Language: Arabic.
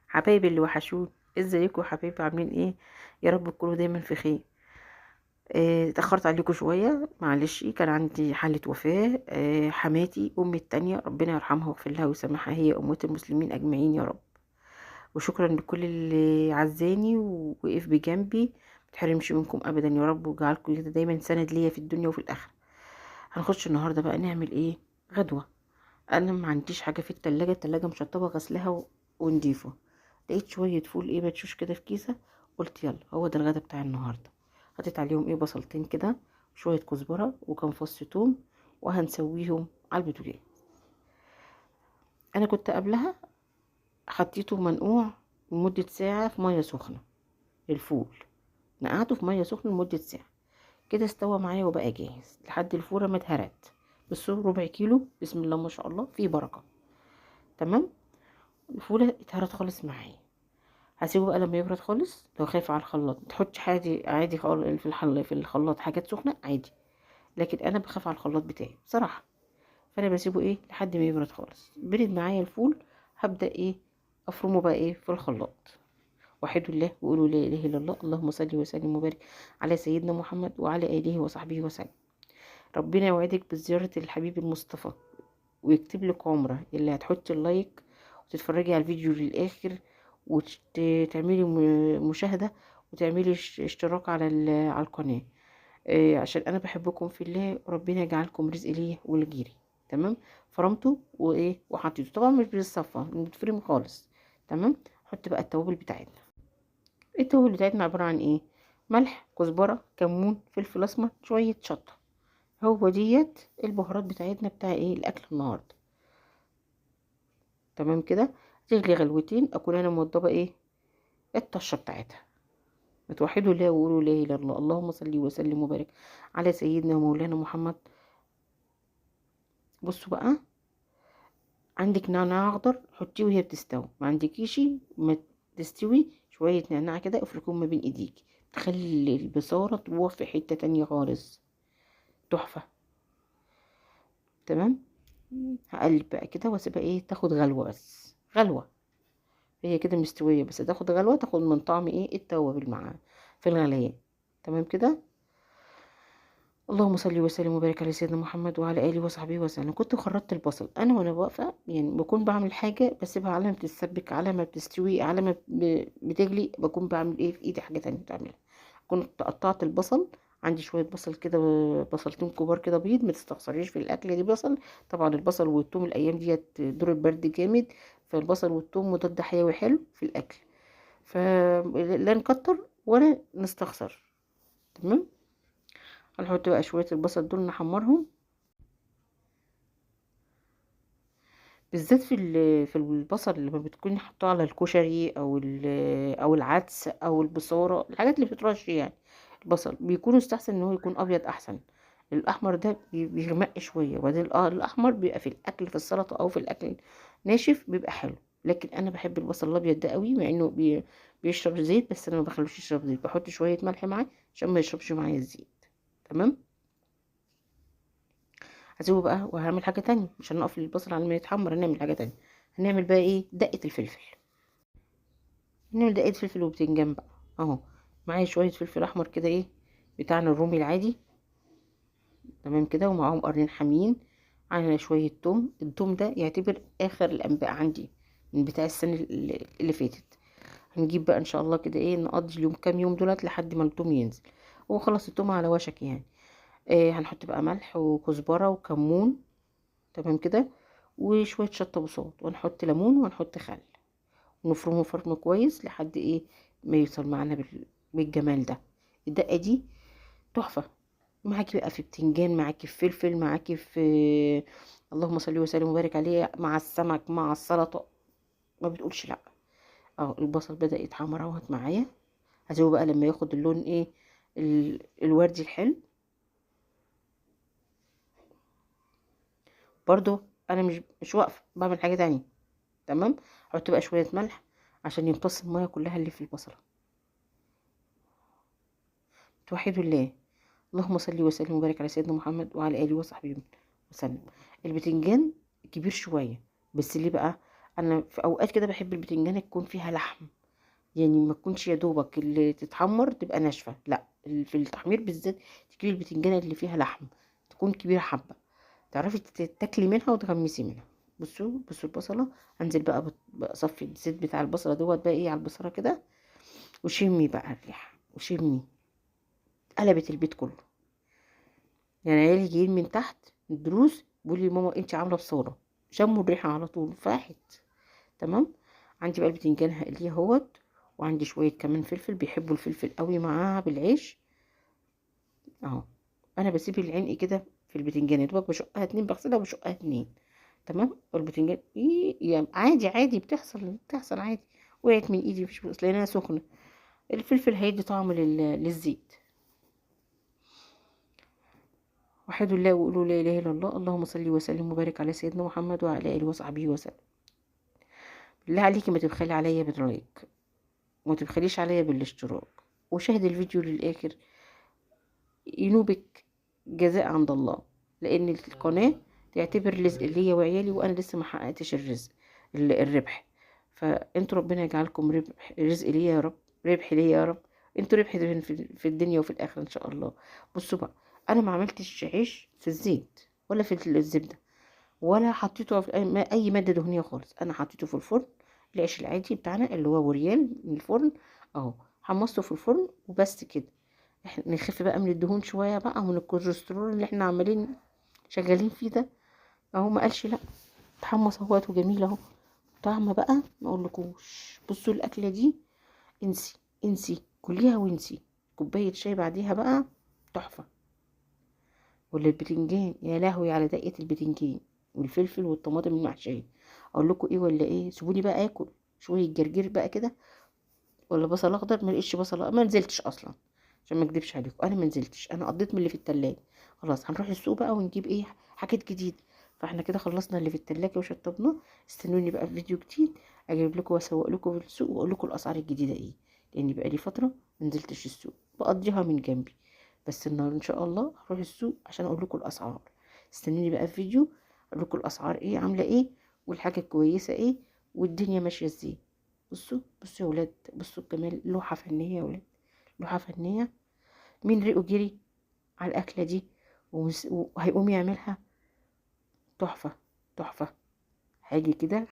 حبايبي اللي وحشون، ازيكم يا حبايبي؟ عاملين ايه؟ يا رب تكونوا دايما في خير. اتاخرت عليكم شويه، معلش، كان عندي حاله وفاه. حماتي امي التانية، ربنا يرحمها ويغفر لها ويسامحها، هي اموات المسلمين اجمعين يا رب. وشكرا لكل اللي عزاني ووقف بجنبي. متحرمش منكم ابدا يا رب، وجعلكم كده دايما سند ليا في الدنيا وفي الاخره. هنخش النهارده بقى نعمل ايه؟ غدوه. انا ما عنديش حاجه في التلاجة مشطبه غسلها ونضيفه. لقيت شويه فول ايه مدشوش كده في كيسه، قلت يلا هو ده الغدا بتاع النهارده. حطيت عليهم ايه بصلتين كده، شويه كزبره وكام فص توم، وهنسويهم على البوتاجاز. انا كنت قبلها حطيته منقوع لمده ساعه في ميه سخنه. الفول نقعته في ميه سخنه لمده ساعه، كده استوى معايا وبقى جاهز لحد الفوره ما اتهرت. بس هو ربع كيلو، بسم الله ما شاء الله، فيه بركه. تمام. الفوله اتهرت خالص معايا. هسيبه بقى لما يبرد خالص. لو خايف على الخلاط تحطش عادي عادي في في الخلاط حاجات سخنه عادي، لكن انا بخاف على الخلاط بتاعي بصراحه. فانا بسيبه ايه لحد ما يبرد خالص. برد معايا الفول، هبدا ايه افرمه بقى ايه في الخلاط. وحدوا الله وقولوا لا اله الا الله، اللهم صل وسلم وبارك على سيدنا محمد وعلى اله وصحبه وسلم. ربنا يوعدك بزياره الحبيب المصطفى ويكتب لك عمره اللي هتحطي اللايك وتتفرجي على الفيديو للاخر، وتعملي مشاهدة، وتعملي اشتراك على القناة. عشان انا بحبكم في الله، وربنا يجعلكم رزق ليا ولجيري. تمام. فرمته وايه وحطيته، طبعا مش بيتصفى، بيتفرم خالص. تمام. حط بقى التوابل بتاعتنا. التوابل بتاعتنا عبارة عن ايه؟ ملح، كزبرة، كمون، فلفل اسمر، شوية شطة. هو ديت البهارات بتاعتنا بتاع ايه الاكل النهارده. تمام كده. تغلي غلوتين، اكون انا موضبه ايه الطشه بتاعتها. متوحدوا الله وقولوا لا اله الا الله، اللهم صل وسلم وبارك على سيدنا ومولانا محمد. بصوا بقى، عندك نعناع اخضر حطيه وهي بتستوي، ما عندكيشي ما تستوي شويه نعناع كده افركهم ما بين ايديك، تخلي البصاره تروح في حته تانية خالص. تحفه. تمام. هقلب بقى كده واسيبها ايه تاخد غلوه، بس غلوه. هي كده مستوية، بس تاخد غلوة، تاخد من طعم ايه التوابل معاها في الغليان. تمام كده. اللهم صل وسلم وبارك على سيدنا محمد وعلى اله وصحبه وسلم. كنت خرطت البصل انا وانا واقفه، يعني بكون بعمل حاجه بسيبها على ما بتتسبك، على ما بتستوي، على ما بتغلي، بكون بعمل ايه في ايدي حاجه تانية بعملها. كنت قطعت البصل. عندي شويه بصل كده، بصلتين كبار كده بيض، ما تستخسريش في الاكله دي بصل. طبعا البصل والثوم الايام ديت دور البرد جامد، فالبصل والثوم مضاد حيوي حلو في الاكل، فلا نكتر ولا نستخسر. تمام. هنحط بقى شويه البصل دول نحمرهم، بالذات في البصل لما بتكوني حاطاه على الكشري او العدس او البصاره، الحاجات اللي بترش يعني. البصل بيكون يستحسن ان هو يكون ابيض احسن. الاحمر ده بيغمق شويه، وبعدين الاحمر بيبقى في الاكل، في السلطه او في الاكل ناشف بيبقى حلو. لكن انا بحب البصل الابيض ده قوي، مع انه بيشرب زيت، بس انا ما بخلوش يشرب زيت، بحط شويه ملح معاه عشان ما يشربش معايا الزيت. تمام. هسيبه بقى وهعمل حاجه تانية، مش هنقف للبصل على ما يتحمر، هنعمل حاجه تانية. هنعمل بقى ايه دقه الفلفل. هنعمل دقه فلفل وبتنجان بقى اهو. معايا شويه فلفل احمر كده ايه بتاعنا الرومي العادي. تمام كده. ومعاهم قرنين حامين. على شويه توم، التوم ده يعتبر اخر الانباء عندي من بتاع السنه اللي فاتت. هنجيب بقى ان شاء الله كده ايه نقضي اليوم كام يوم دولت لحد ما التوم ينزل. وخلاص التوم على وشك يعني. هنحط بقى ملح وكزبره وكمون. تمام كده. وشويه شطه بصوت، ونحط ليمون ونحط خل، ونفرمه فرم كويس لحد ايه ما يوصل معانا بالجمال ده. الدقه دي تحفه. معاكي بقى في بتنجان، معاكي في فلفل، معاكي في اللهم صل وسلم وبارك عليه، مع السمك، مع السلطه، ما بتقولش لا. اه البصل بدأ يتحمر اهوت معايا. هسيبه بقى لما ياخد اللون ايه الوردي الحلو. برضو انا مش واقفه، بعمل حاجه تانية. تمام. احط بقى شويه ملح عشان يمتص الميه كلها اللي في البصله. توحدوا الله. اللهم صل وسلم وبارك على سيدنا محمد وعلى اله وصحبه وسلم. البتنجان كبير شويه، بس ليه بقى؟ انا في اوقات كده بحب البتنجانه تكون فيها لحم، يعني ما تكونش يا دوبك اللي تتحمر تبقى ناشفه، لا في التحمير بالذات تجيبي البتنجانه اللي فيها لحم، تكون كبيره حبه، تعرفي تاكلي منها وتغمسي منها. بصوا البصله، انزل بقى بصفي الزيت بتاع البصله دوت بقى ايه على البصله كده، وشمي بقى الريحه، وشمي، قلبت البيت كله. يعني عيالي جايين من تحت الدروس بيقولوا لي ماما انت عامله بصاره، شموا الريحه على طول فاحت. تمام. عندي بقى البتنجان هقليه اهوت، وعندي شويه كمان فلفل، بيحبوا الفلفل قوي معاها بالعيش اهو. انا بسيب العلق كده في البتنجان، يا دوبك بشقها اتنين، بغسلها وبشقها اتنين. تمام. والبتنجان يعني عادي عادي، بتحصل عادي، وقعت من ايدي مش بس لانها سخنه. الفلفل هيدي طعم للزيت. وحدوا الله وقولوا لا اله الا الله، اللهم صل وسلم وبارك على سيدنا محمد وعلى اله وصحبه وسلم. بالله عليكي ما تبخلي عليا باللايك، وما تبخليش عليا بالاشتراك، وشاهد الفيديو للاخر، ينوبك جزاء عند الله، لان القناه تعتبر رزق ليا وعيالي، وانا لسه ما حققتش الرزق، الربح. فانتوا ربنا يجعلكم رزق ليا يا رب، ربح ليا يا رب. انتوا ربح في الدنيا وفي الاخره ان شاء الله. بصوا بقى، انا ما عملتش عيش في الزيت ولا في الزبده، ولا حطيته في اي ماده دهنيه خالص. انا حطيته في الفرن، العيش العادي بتاعنا اللي هو وريال من الفرن اهو، حمصته في الفرن وبس كده. احنا نخف بقى من الدهون شويه بقى، ومن الكوليسترول اللي احنا عمالين شغالين فيه ده اهو. ما قالش لا، اتحمص اهوت وجميل اهو. طعم بقى ما اقولكوش. بصوا الاكله دي، انسي انسي كليها وانسي، كوبايه شاي بعديها بقى تحفه. ولا البتنجان، يا لهوي على دقه البتنجان والفلفل والطماطم المحشيه. اقول لكم ايه ولا ايه، سيبوني بقى اكل شويه جرجير بقى كده، ولا بصل اخضر. ما لقيتش بصل، ما نزلتش اصلا عشان ما اكدبش عليكم، انا ما نزلتش، انا قضيت من اللي في التلاجة. خلاص هنروح السوق بقى ونجيب ايه حاجات جديده. فاحنا كده خلصنا اللي في التلاجة وشطبناه. استنوني بقى في فيديو جديد، اجيب لكم واسوق لكم في السوق، واقول لكم الاسعار الجديده ايه، لاني بقى لي فتره ما نزلتش السوق، بقضيها من جنبي. بس النهارده ان شاء الله هروح السوق عشان اقول لكم الاسعار. استنوني بقى في فيديو اقول لكم الاسعار ايه عامله ايه، والحاجه الكويسه ايه، والدنيا ماشيه ازاي. بصوا يا ولاد، بصوا الجمال، لوحه فنيه يا ولاد، لوحه فنيه. مين ريقه جري على الاكله دي وهيقوم يعملها؟ تحفه تحفه. هاجي كده